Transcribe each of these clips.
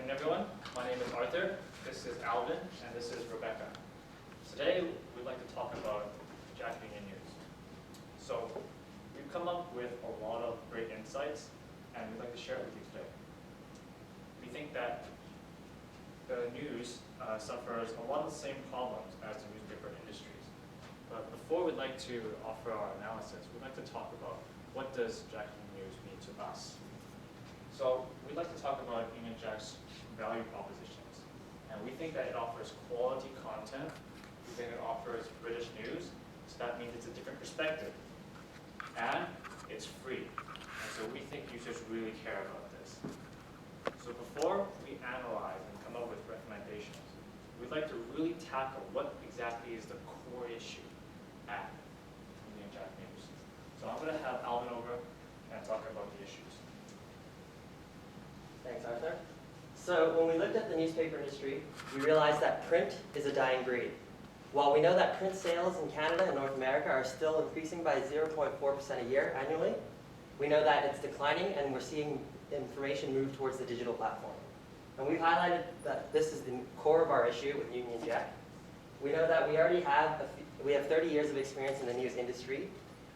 afternoon, everyone. My name is Arthur, this is Alvin, and this is Rebecca. Today, we'd like to talk about Jack Union News. So, we've come up with a lot of great insights, and we'd like to share it with you today. We think that the news suffers a lot of the same problems as the newspaper industries. But before we'd like to offer our analysis, we'd like to talk about what does Jack Union News mean to us. So we'd like to talk about Union Jack's value propositions. And we think that it offers quality content. We think it offers British news. So that means it's a different perspective. And it's free. And so we think users really care about this. So before we analyze and come up with recommendations, we'd like to really tackle what exactly is the core issue at Union Jack News. So I'm going to have Alvin over and talk about the issues. Thanks, Arthur. So when we looked at the newspaper industry, we realized that print is a dying breed. While we know that print sales in Canada and North America are still increasing by 0.4% a year annually, we know that it's declining and we're seeing information move towards the digital platform. And we've highlighted that this is the core of our issue with Union Jack. We know that we already have, we have 30 years of experience in the news industry.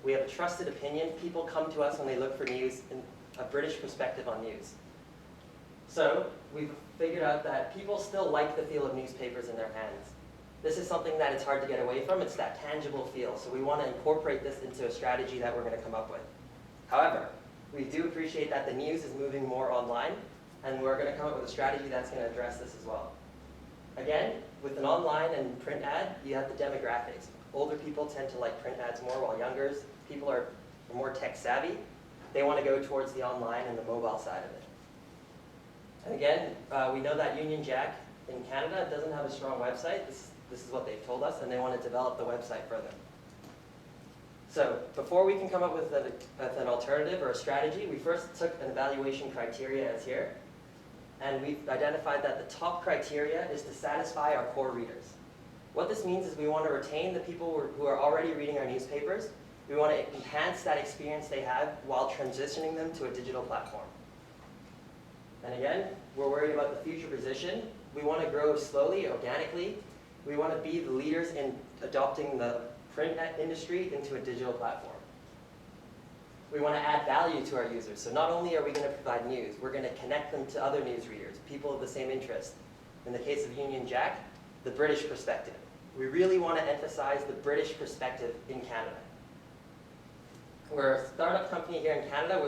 We have a trusted opinion. People come to us when they look for news and a British perspective on news. So we've figured out that people still like the feel of newspapers in their hands. This is something that it's hard to get away from. It's that tangible feel. So we want to incorporate this into a strategy that we're going to come up with. However, we do appreciate that the news is moving more online, and we're going to come up with a strategy that's going to address this as well. Again, with an online and print ad, you have the demographics. Older people tend to like print ads more, while younger people are more tech savvy. They want to go towards the online and the mobile side of it. And again, we know that Union Jack in Canada doesn't have a strong website. This is what they've told us, and they want to develop the website further. So before we can come up with an alternative or a strategy, we first took an evaluation criteria as here. And we've identified that the top criteria is to satisfy our core readers. What this means is we want to retain the people who are already reading our newspapers. We want to enhance that experience they have while transitioning them to a digital platform. And again, we're worried about the future position. We want to grow slowly, organically. We want to be the leaders in adopting the print industry into a digital platform. We want to add value to our users. So not only are we going to provide news, we're going to connect them to other news readers, people of the same interest. In the case of Union Jack, the British perspective. We really want to emphasize the British perspective in Canada. We're a startup company here in Canada.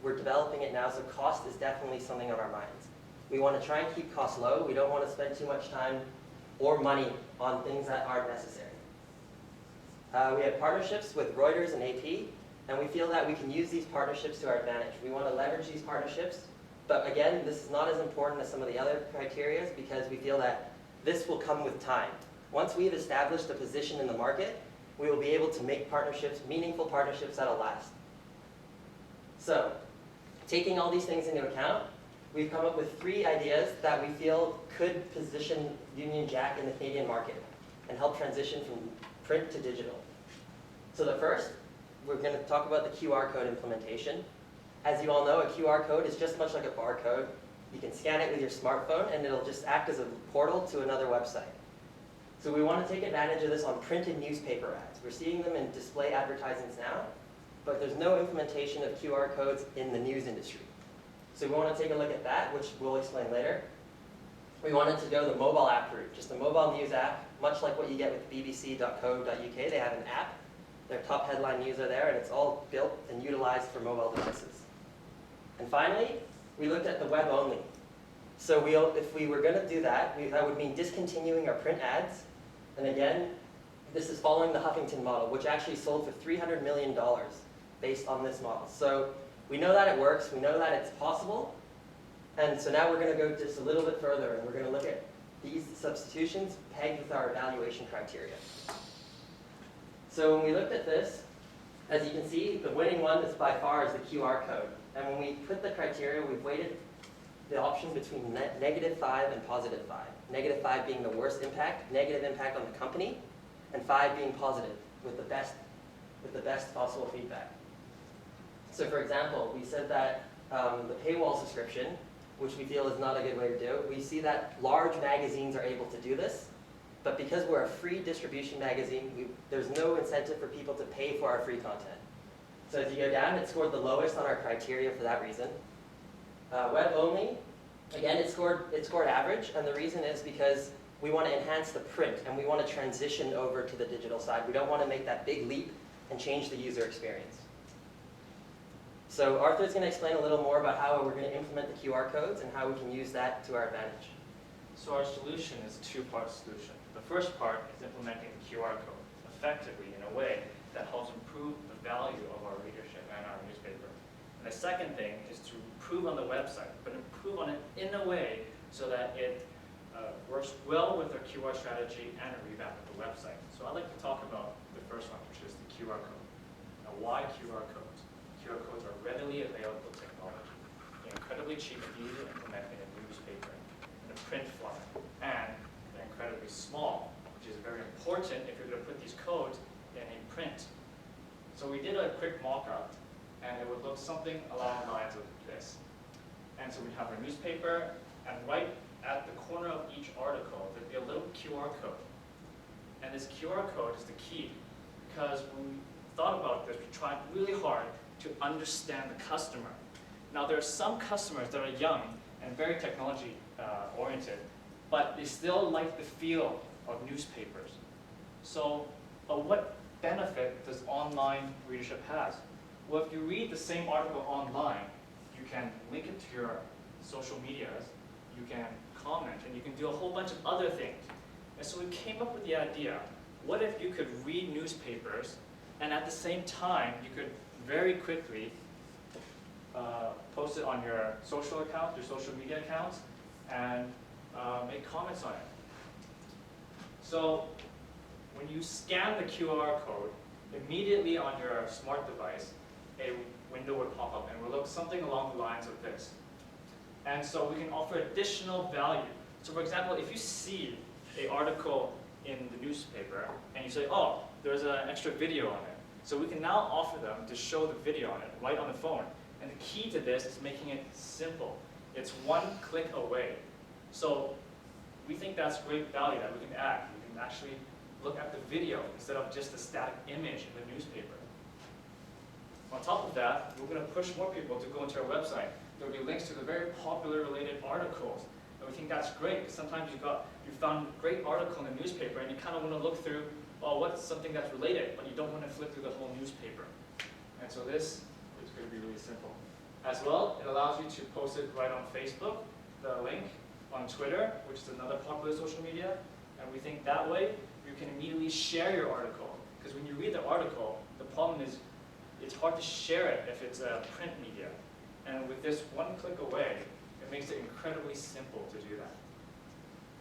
We're developing it now, so cost is definitely something on our minds. We want to try and keep costs low. We don't want to spend too much time or money on things that aren't necessary. We have partnerships with Reuters and AP, and we feel that we can use these partnerships to our advantage. We want to leverage these partnerships, but again, this is not as important as some of the other criteria because we feel that this will come with time. Once we've established a position in the market, we will be able to make partnerships, meaningful partnerships that'll last. So, taking all these things into account, we've come up with 3 ideas that we feel could position Union Jack in the Canadian market and help transition from print to digital. So the first, we're going to talk about the QR code implementation. As you all know, a QR code is just much like a barcode. You can scan it with your smartphone and it'll just act as a portal to another website. So we want to take advantage of this on printed newspaper ads. We're seeing them in display advertisements now, but there's no implementation of QR codes in the news industry. So we want to take a look at that, which we'll explain later. We wanted to go the mobile app route, just a mobile news app, much like what you get with bbc.co.uk. They have an app. Their top headline news are there, and it's all built and utilized for mobile devices. And finally, we looked at the web only. So if we were going to do that, that would mean discontinuing our print ads. And again, this is following the Huffington model, which actually sold for $300 million based on this model. So we know that it works. We know that it's possible. And so now we're going to go just a little bit further, and we're going to look at these substitutions pegged with our evaluation criteria. So when we looked at this, as you can see, the winning one is by far is the QR code. And when we put the criteria, we've weighted the option between -5 and +5. -5 being the worst impact, negative impact on the company, and 5 being positive with the best possible feedback. So for example, we said that the paywall subscription which we feel is not a good way to do it. We see that large magazines are able to do this, but because we're a free distribution magazine, there's no incentive for people to pay for our free content. So as you go down, it scored the lowest on our criteria for that reason. Web only, again, it scored average, and the reason is because we want to enhance the print, and we want to transition over to the digital side. We don't want to make that big leap and change the user experience. So Arthur's going to explain a little more about how we're going to implement the QR codes and how we can use that to our advantage. So our solution is a two-part solution. The first part is implementing the QR code effectively in a way that helps improve the value of our readership and our newspaper. And the second thing is to improve on the website, but improve on it in a way so that it works well with our QR strategy and a revamp of the website. So I'd like to talk about the first one, which is the QR code. Now, why QR codes? QR codes are readily available technology. They're incredibly cheap and easy to implement in a newspaper, in a print format, and they're incredibly small, which is very important if you're going to put these codes in a print. So we did a quick mock-up, and it would look something along the lines of this. And so we have our newspaper, and right at the corner of each article, there'd be a little QR code. And this QR code is the key, because when we thought about this, we tried really hard to understand the customer. Now, there are some customers that are young and very technology oriented, but they still like the feel of newspapers. So what benefit does online readership have? Well, if you read the same article online, you can link it to your social medias, you can comment, and you can do a whole bunch of other things. And so we came up with the idea, what if you could read newspapers, and at the same time, you could very quickly post it on your social accounts, your social media accounts, and make comments on it. So when you scan the QR code, immediately on your smart device, a window would pop up and will look something along the lines of this. And so we can offer additional value. So for example, if you see an article in the newspaper and you say, oh, there's an extra video on it. So we can now offer them to show the video on it right on the phone. And the key to this is making it simple. It's one click away. So we think that's great value that we can add. We can actually look at the video instead of just a static image in the newspaper. On top of that, we're going to push more people to go into our website. There will be links to the very popular related articles. And we think that's great. Sometimes you found a great article in the newspaper and you kind of want to look through, oh, what's something that's related, but you don't want to flip through the whole newspaper. And so this is going to be really simple. As well, it allows you to post it right on Facebook, the link, on Twitter, which is another popular social media. And we think that way you can immediately share your article. Because when you read the article, the problem is it's hard to share it if it's a print media. And with this one click away, it makes it incredibly simple to do that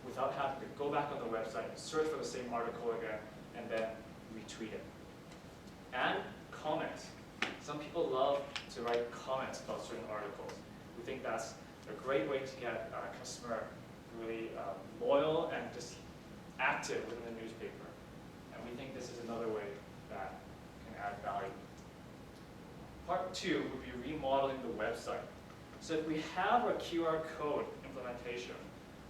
without having to go back on the website, search for the same article again, and then retweet it. And comments. Some people love to write comments about certain articles. We think that's a great way to get a customer really loyal and just active within the newspaper. And we think this is another way that can add value. Part 2 would be remodeling the website. So if we have a QR code implementation,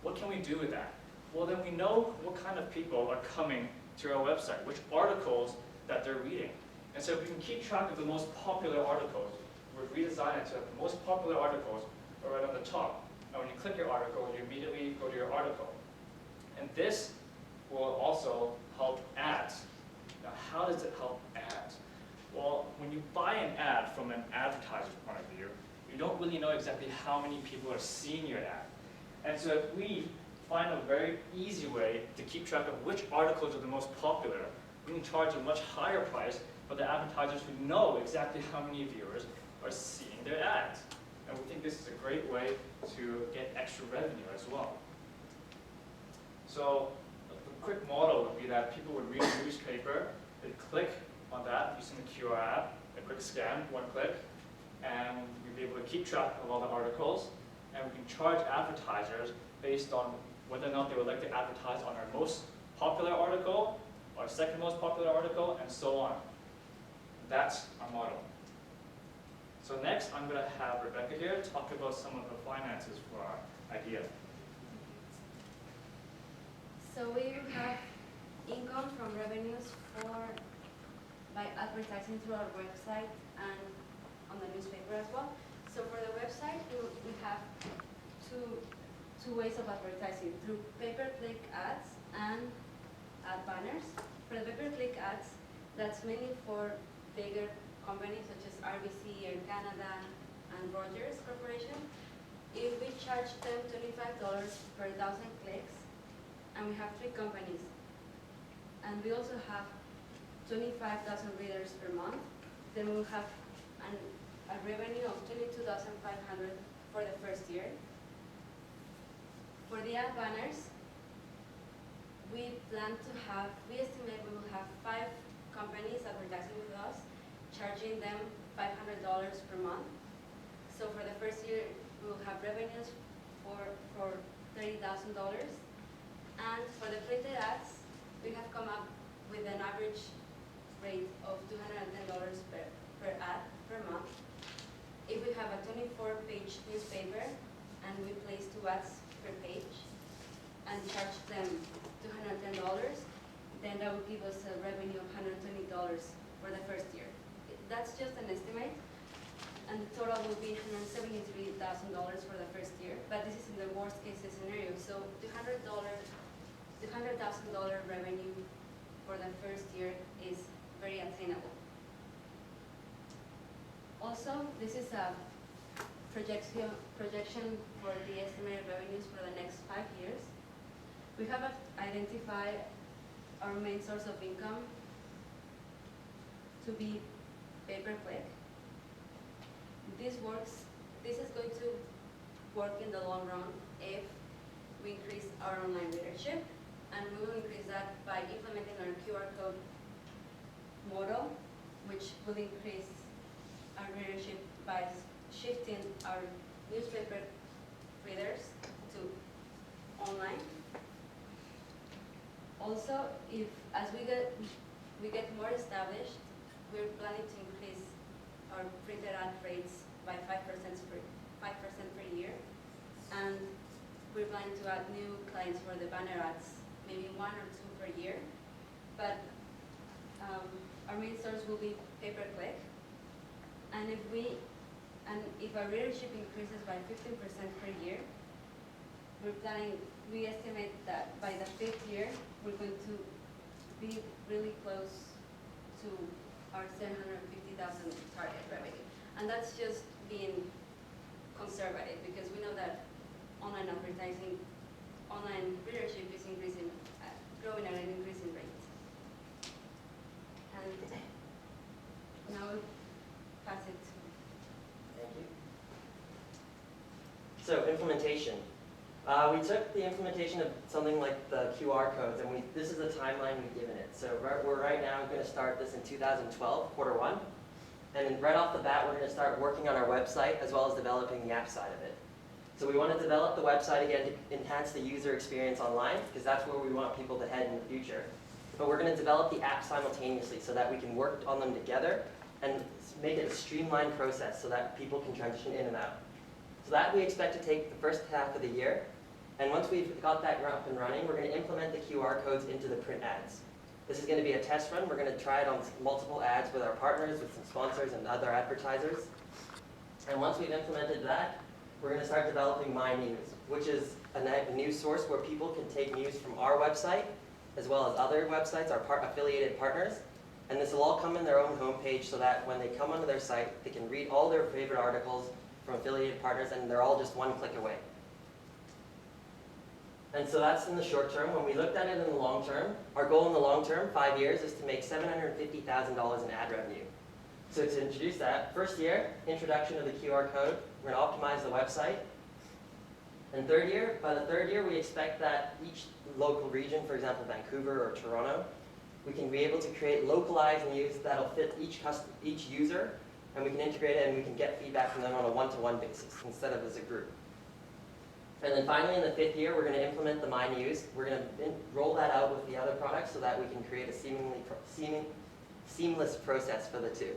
what can we do with that? Well, then we know what kind of people are coming to our website, which articles that they're reading. And so if we can keep track of the most popular articles, we've redesigned it so that the most popular articles are right on the top. And when you click your article, you immediately go to your article. And this will also help ads. Now, how does it help ads? Well, when you buy an ad from an advertiser's point of view, you don't really know exactly how many people are seeing your ad. And so if we find a very easy way to keep track of which articles are the most popular, we can charge a much higher price for the advertisers who know exactly how many viewers are seeing their ads. And we think this is a great way to get extra revenue as well. So the quick model would be that people would read a newspaper, they'd click on that using the QR app, a quick scan, one click, and we'd be able to keep track of all the articles, and we can charge advertisers based on whether or not they would like to advertise on our most popular article, our second most popular article, and so on. That's our model. So next, I'm going to have Rebecca here talk about some of the finances for our idea. So we have income from revenues by advertising through our website and on the newspaper as well. So for the website, we have two ways of advertising, through pay-per-click ads and ad banners. For the pay-per-click ads, that's mainly for bigger companies such as RBC, Air Canada, and Rogers Corporation. If we charge them $25 per 1,000 clicks, and we have 3 companies, and we also have 25,000 readers per month, then we'll have a revenue of $22,500 for the first year. For the ad banners, we estimate we will have 5 companies advertising with us, charging them $500 per month. So for the first year, we will have revenues for $30,000. And for the printed ads, we have come up with an average rate of $210 per ad per month. If we have a 24-page newspaper and we place 2 ads per page and charge them $210, then that will give us a revenue of $120 for the first year. That's just an estimate, and the total will be $173,000 for the first year, but this is in the worst case scenario. So $200,000 revenue for the first year is very attainable. Also, this is a projection for the estimated revenues for the next 5 years. We have identified our main source of income to be pay-per-click. This is going to work in the long run if we increase our online readership, and we will increase that by implementing our QR code model, which will increase our readership by shifting our newspaper readers to online. Also, as we get more established, we're planning to increase our printed ad rates by 5% per year, and we're planning to add new clients for the banner ads, maybe 1 or 2 per year. But our main source will be pay-per-click, and if our readership increases by 15% per year, we estimate that by the 5th year we're going to be really close to our $750,000 target revenue, and that's just being conservative because we know that online advertising, online readership is growing at an increasing rate. And now we'll pass it to. Thank you. So implementation. We took the implementation of something like the QR codes, and this is the timeline we've given it. So we're right now going to start this in 2012, Q1. And right off the bat, we're going to start working on our website as well as developing the app side of it. So we want to develop the website again to enhance the user experience online, because that's where we want people to head in the future. But we're going to develop the app simultaneously so that we can work on them together and make it a streamlined process so that people can transition in and out. So that we expect to take the first half of the year. And once we've got that up and running, we're going to implement the QR codes into the print ads. This is going to be a test run. We're going to try it on multiple ads with our partners, with some sponsors and other advertisers. And once we've implemented that, we're going to start developing My News, which is a news source where people can take news from our website as well as other websites, our affiliated partners. And this will all come in their own homepage so that when they come onto their site, they can read all their favorite articles from affiliated partners, and they're all just one click away. And so that's in the short term. When we looked at it in the long term, our goal in the long term, 5 years, is to make $750,000 in ad revenue. So to introduce that, first year, introduction of the QR code. We're going to optimize the website. And by the third year, we expect that each local region, for example, Vancouver or Toronto, we can be able to create localized news that'll fit each user, and we can integrate it and we can get feedback from them on a one-to-one basis instead of as a group. And then finally, in the 5th year, we're going to implement the My News. We're going to roll that out with the other products so that we can create a seamless process for the two.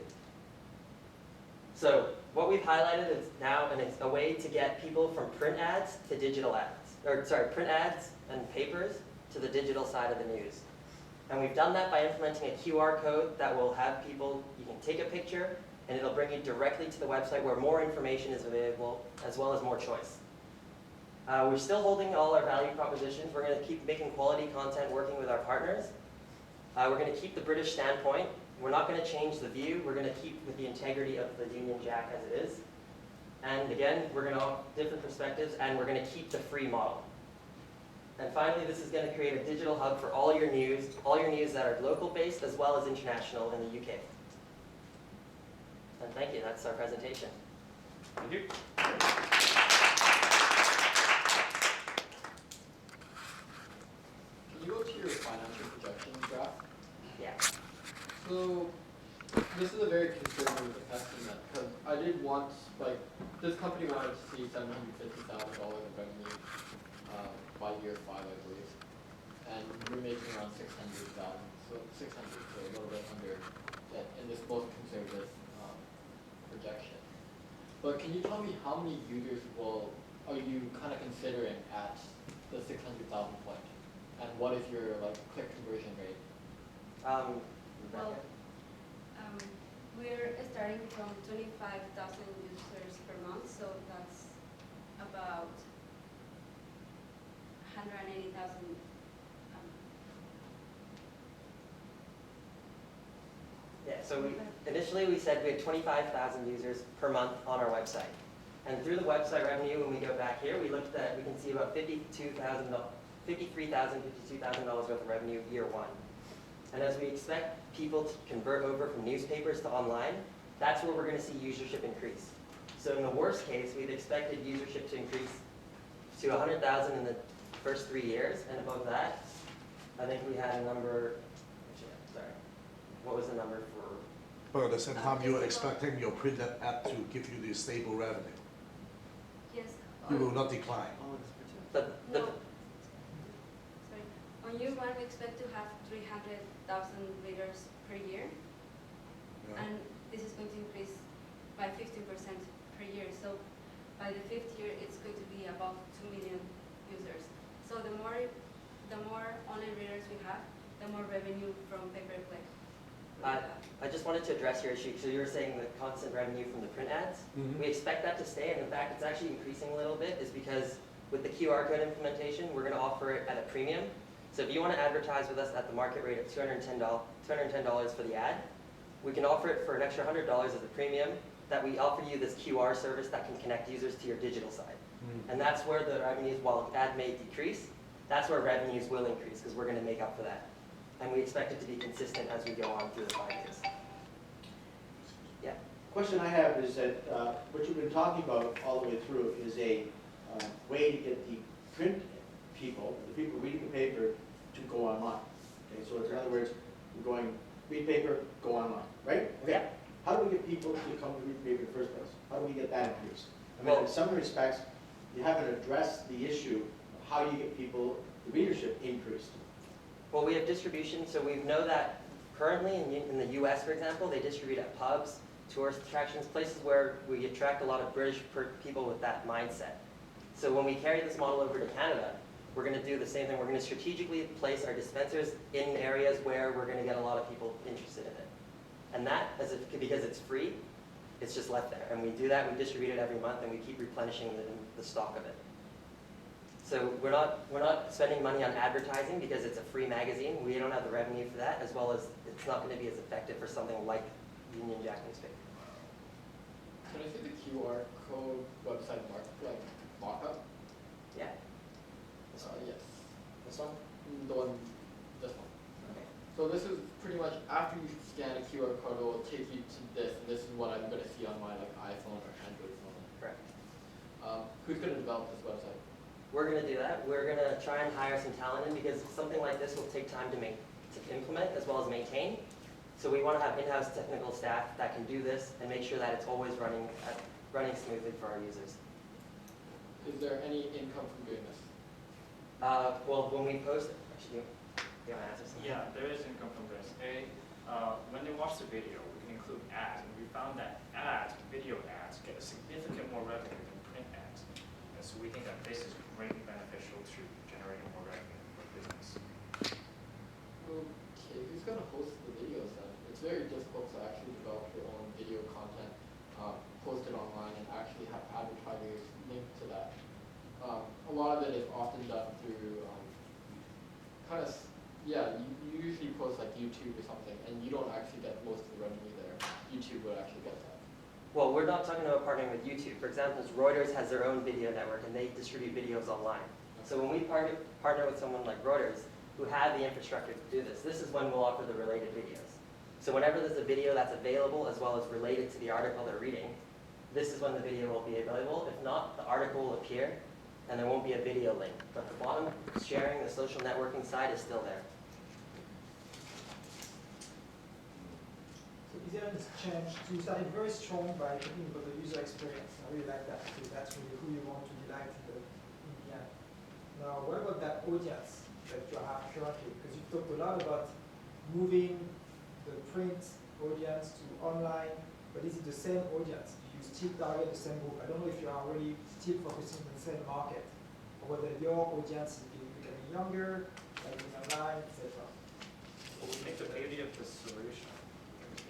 So what we've highlighted is now a way to get people from print ads to digital ads, or sorry, print ads and papers to the digital side of the news. And we've done that by implementing a QR code that will have people, you can take a picture and it'll bring you directly to the website where more information is available as well as more choice. We're still holding all our value propositions. We're going to keep making quality content working with our partners. We're going to keep the British standpoint. We're not going to change the view. We're going to keep with the integrity of the Union Jack as it is. And again, we're going to have different perspectives, and we're going to keep the free model. And finally, this is going to create a digital hub for all your news that are local-based as well as international in the UK. And thank you. That's our presentation. Thank you. Can you go to your financial projections graph? Yeah. So this is a very conservative estimate because I did want, like, this company wanted to see $750,000 of revenue by year 5, I believe, and we're making around 600,000, so 600, so a little bit under that in this most conservative projection. But can you tell me how many users are you kind of considering at the 600,000 point, and what is your click conversion rate? Well, we're starting from 25,000 users per month, so that's about 180,000. Yeah, so initially we said we had 25,000 users per month on our website. And through the website revenue, when we go back here, we can see about $53,000, $52,000 worth of revenue year 1. And as we expect people to convert over from newspapers to online, that's where we're going to see usership increase. So in the worst case, we've expected usership to increase to 100,000 in the first 3 years, and above that, I think we had a number, sorry, what was the number for? But at the same time, you are expecting your print ad to give you the stable revenue. Yes. You will not decline. The No. Sorry. On year 1, we expect to have 300,000 readers per year, Yeah. and this is going to increase by 15% per year. So by the 5th year, it's going to be above 2 million users. So the more online readers we have, the more revenue from pay-per-click we have. I just wanted to address your issue. So you were saying the constant revenue from the print ads. Mhm. We expect that to stay, and in fact, it's actually increasing a little bit, is because with the QR code implementation, we're going to offer it at a premium. So if you want to advertise with us at the market rate of $210 for the ad, we can offer it for an extra $100 as a premium, that we offer you this QR service that can connect users to your digital side. And that's where the revenues, while ad may decrease, that's where revenues will increase, because we're going to make up for that. And we expect it to be consistent as we go on through the 5 years. Yeah. Question I have is that what you've been talking about all the way through is a way to get the print people, the people reading the paper, to go online. Okay, so in other words, we're going read paper, go online, right? Okay. Yeah. How do we get people to come to read paper in the first place? How do we get that increased? I mean, Well- in some respects, you haven't addressed the issue of how you get people, the readership increased. Well, we have distribution, so we know that currently in the US, for example, they distribute at pubs, tourist attractions, places where we attract a lot of British people with that mindset. So when we carry this model over to Canada, we're going to do the same thing. We're going to strategically place our dispensers in areas where we're going to get a lot of people interested in it. And that, because it's free, it's just left there. And we do that, we distribute it every month, and we keep replenishing the stock of it. So we're not spending money on advertising because it's a free magazine. We don't have the revenue for that, as well as it's not going to be as effective for something like Union Jack newspaper. Can I see the QR code website mock-up? Yeah. This one? Yes. This one? The one, this one. Okay. So this is pretty much after you scan a QR code, it will take you to this, and this is what I'm going to see on my iPhone or Android phone. Correct. Who's going to develop this website? We're going to do that. We're going to try and hire some talent in, because something like this will take time to implement as well as maintain. So we want to have in-house technical staff that can do this and make sure that it's always running smoothly for our users. Is there any income from doing this? Well, when we post it, actually, do you want to answer something? Yeah, there is income from this. When they watch the video, we can include ads, and we found that ads, video ads, get a significant more revenue than print ads. And so we think that this is greatly beneficial to generating more revenue for business. Okay, who's gonna host the videos then? It's very difficult to actually develop your own video content, post it online, and actually have advertisers link to that. A lot of it is often done through you usually post like YouTube or something, and you don't actually get most of the revenue there. YouTube would actually get that. Well, we're not talking about partnering with YouTube. For example, Reuters has their own video network, and they distribute videos online. So when we partner with someone like Reuters, who have the infrastructure to do this, this is when we'll offer the related videos. So whenever there's a video that's available as well as related to the article they're reading, this is when the video will be available. If not, the article will appear, and there won't be a video link. But the bottom sharing, the social networking side is still there. So Ethereum has changed. So you started very strong by talking about the user experience. I really like that because that's really who you want to delight in the end. Now, what about that audience that you have currently? Because you've talked a lot about moving the print audience to online, but is it the same audience? Do you still target the same group? I don't know if you are really still focusing on the same market, or whether your audience is becoming younger, like online, etc. Well, we think the beauty of this solution,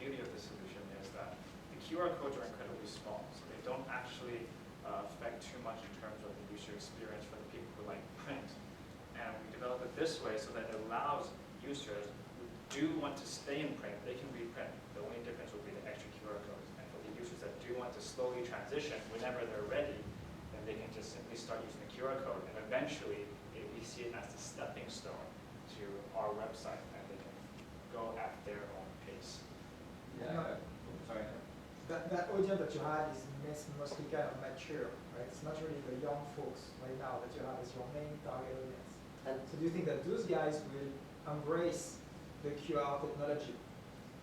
is that the QR codes are incredibly small, so they don't actually affect too much in terms of the user experience for the people who like print. And we developed it this way so that it allows users who do want to stay in print, they can read print. The only difference will be the extra QR codes. And for the users that do want to slowly transition, whenever they're ready, then they can just simply start using the QR code, and eventually we see it as the stepping stone to our website, and they can go at their own pace. Yeah. Sorry. That audience that you had is mostly kind of mature, right? It's not really the young folks right now that you have as your main target audience. And So do you think that those guys will embrace the QR technology?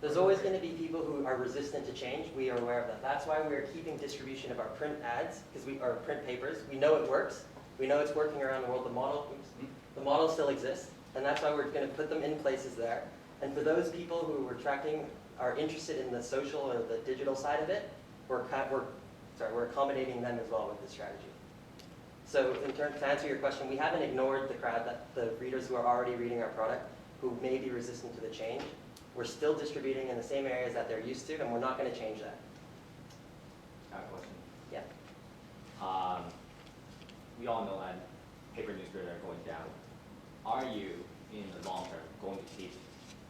there's always going to be people who are resistant to change. We are aware of that. That's why we're keeping distribution of our print ads, because our print papers. We know it works. We know it's working around the world. The model still exists, and that's why we're going to put them in places there. And for those people who are interested in the social or the digital side of it, we're accommodating them as well with this strategy. So to answer your question, we haven't ignored the crowd, the readers who are already reading our product, who may be resistant to the change. We're still distributing in the same areas that they're used to, and we're not going to change that. I have a question. Yeah. We all know that paper newspapers are going down. Are you, in the long term, going to keep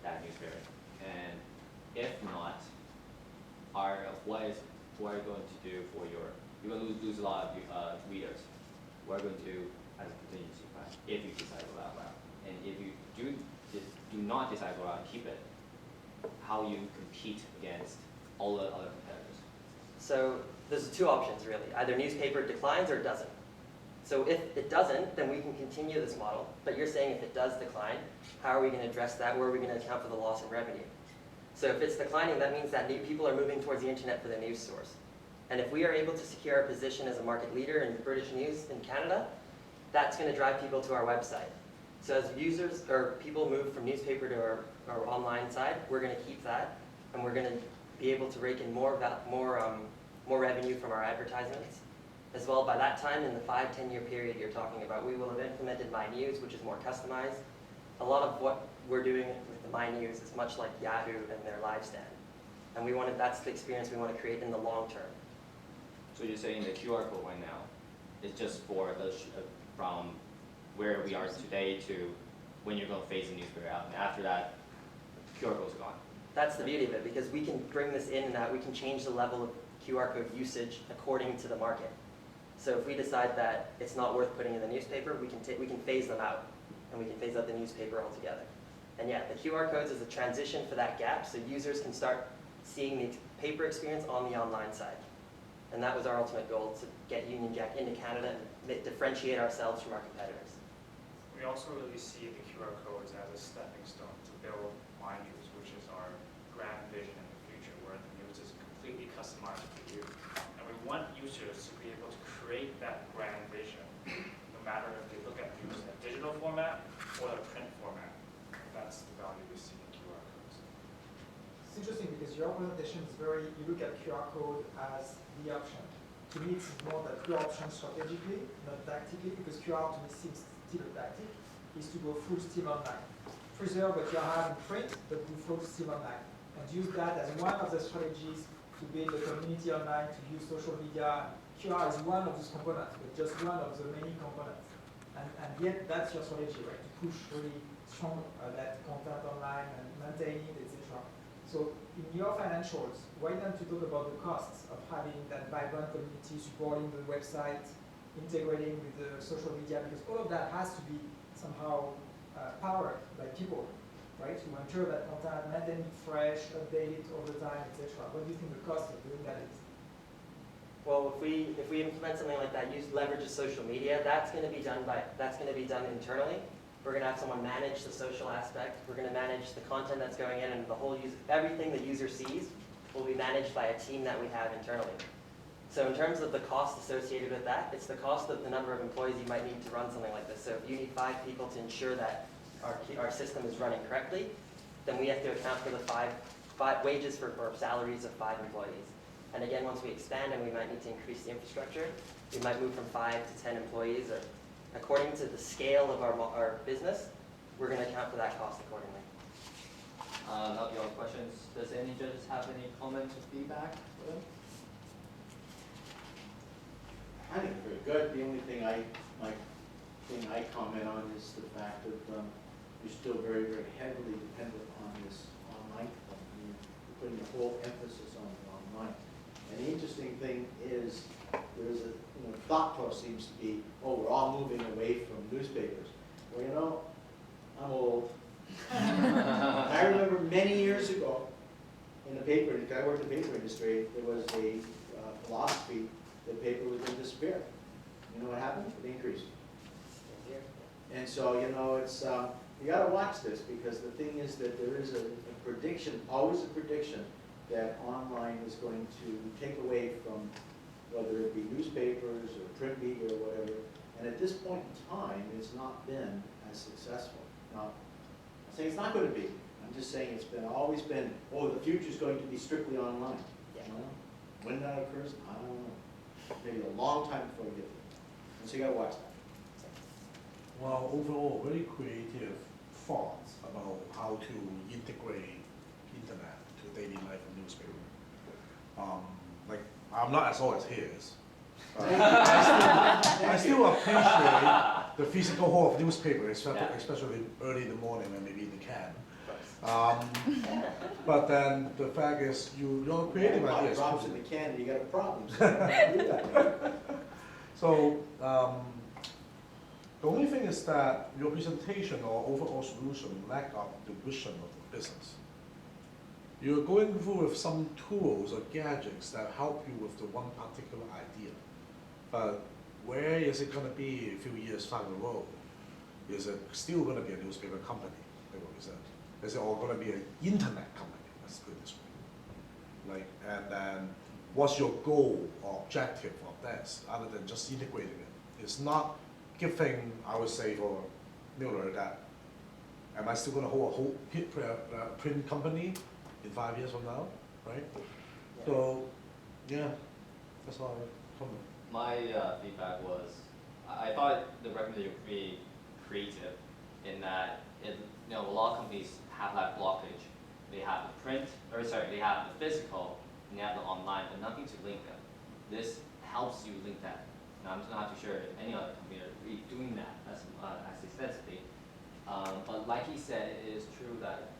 that newspaper? And if not, what are you going to do for you're going to lose a lot of readers. What are you going to do as a contingency plan if you decide to go that route? And if you do not decide to go out and keep it, how you compete against all the other competitors? So there's two options, really. Either newspaper declines or doesn't. So if it doesn't, then we can continue this model. But you're saying if it does decline, how are we going to address that? Where are we going to account for the loss in revenue? So if it's declining, that means that people are moving towards the internet for their news source. And if we are able to secure our position as a market leader in British news in Canada, that's going to drive people to our website. So as users or people move from newspaper to our online side, we're going to keep that, and we're going to be able to rake in more revenue from our advertisements. As well, by that time, in the 5-10 year period you're talking about, we will have implemented My News, which is more customized. A lot of what we're doing with the My News is much like Yahoo and their live stand. And that's the experience we want to create in the long term. So you're saying the QR code right now is just for from where we are today to when you're going to phase the newspaper out, and after that, QR codes are gone. That's the beauty of it, because we can bring this in and out. We can change the level of QR code usage according to the market. So if we decide that it's not worth putting in the newspaper, we can phase them out, and we can phase out the newspaper altogether. And yeah, the QR codes is a transition for that gap, so users can start seeing the paper experience on the online side. And that was our ultimate goal, to get Union Jack into Canada and differentiate ourselves from our competitors. We also really see the QR codes as a stepping stone to build My News, which is our grand vision in the future, where the news is completely customized for you. And we want users to be able to create that grand vision, no matter if they look at news in a digital format or a print format. That's the value we see in QR codes. It's interesting because your presentation is very, you look at QR code as the option. To me, it's more that your option strategically, not tactically, because QR to me seems still a tactic, is to go full steam online. Preserve what you have in print, but go full steam online. And use that as one of the strategies to build a community online, to use social media. QR is one of those components, but just one of the many components. And yet, that's your strategy, right? To push really strong that content online and maintain it, etc. So in your financials, why don't you talk about the costs of having that vibrant community, supporting the website, integrating with the social media, because all of that has to be somehow powered by people, right? To ensure that content, maintain it fresh, update it all the time, etc. What do you think the cost of doing that is? Well, if we implement something like that, use leverage of social media, that's going to be done internally. We're going to have someone manage the social aspect. We're going to manage the content that's going in, and the whole everything the user sees will be managed by a team that we have internally. So in terms of the cost associated with that, it's the cost of the number of employees you might need to run something like this. So if you need 5 people to ensure that our system is running correctly, then we have to account for the five wages for salaries of 5 employees. And again, once we expand and we might need to increase the infrastructure, we might move from 5 to 10 employees, or according to the scale of our business, we're going to account for that cost accordingly. That'll be all the questions. Does any judges have any comments or feedback for them? I think very good. The only thing I comment on is the fact that you're still very, very heavily dependent on this online thing. You're putting the whole emphasis on the online. And the interesting thing is there's a thought process seems to be, oh, we're all moving away from newspapers. Well, I'm old. I remember many years ago in the paper, I worked in the paper industry, there was a philosophy that paper was going to disappear. You know what happened? It increased. And so, it's, you got to watch this, because the thing is that there is a prediction, always a prediction, that online is going to take away from whether it be newspapers or print media or whatever. And at this point in time, it's not been as successful. Now, I'm saying it's not going to be. I'm just saying it's always been, oh, the future is going to be strictly online. Yeah. Well, when that occurs, I don't know. Maybe a long time before we get there. And so you got to watch that. Well, overall, very creative thoughts about how to integrate internet to daily life and newspaper. Like, I'm not as old as he is. I still appreciate the physical whole of newspaper, especially early in the morning and maybe in the can. But then the fact is, your creative ideas. Drops in the can, and you got a problem. So So the only thing is that your presentation or overall solution lack of the vision of the business. You're going through with some tools or gadgets that help you with the one particular idea. But where is it going to be a few years down the road? Is it still going to be a newspaper company, like what we said? Is it all going to be an internet company? Let's put it this way. Like, and then what's your goal or objective of this, other than just integrating it? It's not giving, I would say, for Miller that, am I still going to hold a whole print company in 5 years from now, right? Yeah. So, yeah, that's all I comment. My feedback was, I thought the recommendation was pretty creative in that, a lot of companies have that blockage. They have the they have the physical, and they have the online, but nothing to link them. This helps you link that. Now, I'm just not too sure if any other company are really doing that as extensively. But like he said, it is true that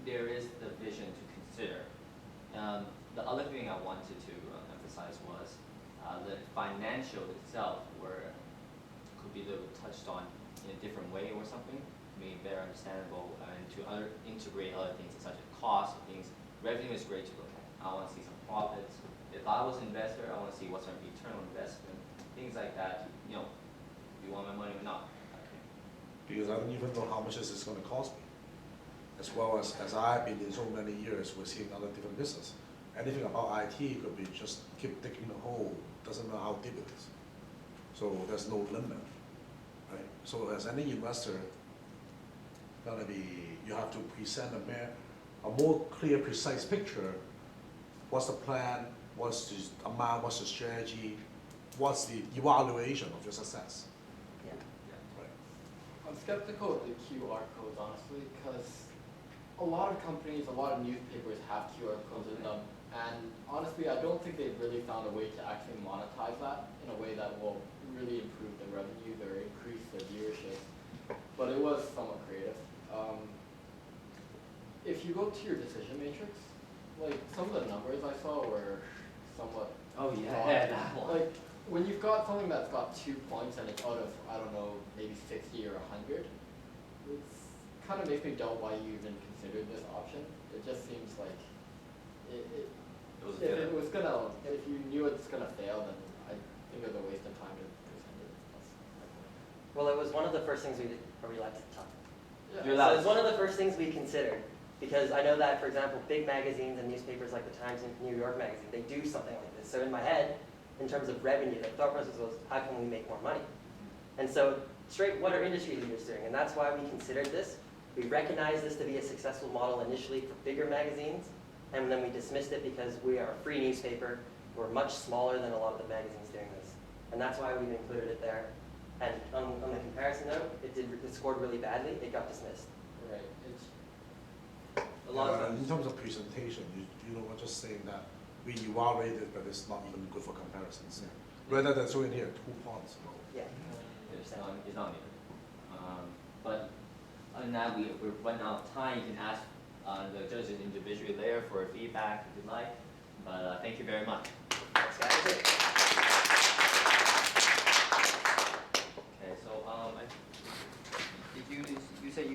there is the vision to consider. The other thing I wanted to emphasize was the financial itself, could be touched on in a different way or something, made better understandable, and to integrate other things such as cost things. Revenue is great to look at. I want to see some profits. If I was an investor, I want to see what's our return on investment, things like that. Do you want my money or not? Because I don't even know how much this is going to cost me. As well as I've been in so many years, we're seeing other different business. Anything about IT could be just keep digging the hole, doesn't know how deep it is. So there's no limit, right? So as any investor, you have to present a more clear, precise picture. What's the plan? What's the amount? What's the strategy? What's the evaluation of your success? Yeah. Right. I'm skeptical of the QR codes, honestly, because a lot of companies, a lot of newspapers have QR codes in them, and honestly, I don't think they've really found a way to actually monetize that in a way that will really improve the revenue or increase the viewership. But it was somewhat creative. If you go to your decision matrix, like some of the numbers I saw were somewhat Oh yeah, wrong. that one. Like when you've got something that's got 2 points and it's out of, I don't know, maybe 60 or 100, it's kind of makes me doubt why you even considered this option. It just seems like It was if good. it was gonna, if you knew it's gonna fail, then I think it was a waste of time to present it. That's my point. Well, it was one of the first things we did. Are we allowed to talk? You're So allowed. it's one of the first things we considered, because I know that, for example, big magazines and newspapers like the Times and New York Magazine, they do something like this. So in my head, in terms of revenue, the thought process was, how can we make more money? And so straight, what are industry leaders doing? And that's why we considered this. We recognized this to be a successful model initially for bigger magazines, and then we dismissed it because we are a free newspaper. We're much smaller than a lot of the magazines doing this. And that's why we've included it there. And on the comparison note, it scored really badly. It got dismissed. Right. It's A lot of In times. terms of presentation, you know, we're just saying that we evaluate it, but it's not even good for comparisons. Rather than showing here 2 points. Yeah. It's not needed. But other than that, we're running out of time. You can ask the judges individually later for feedback if you'd like. But thank you very much. Thanks, guys. Okay, so Did you said you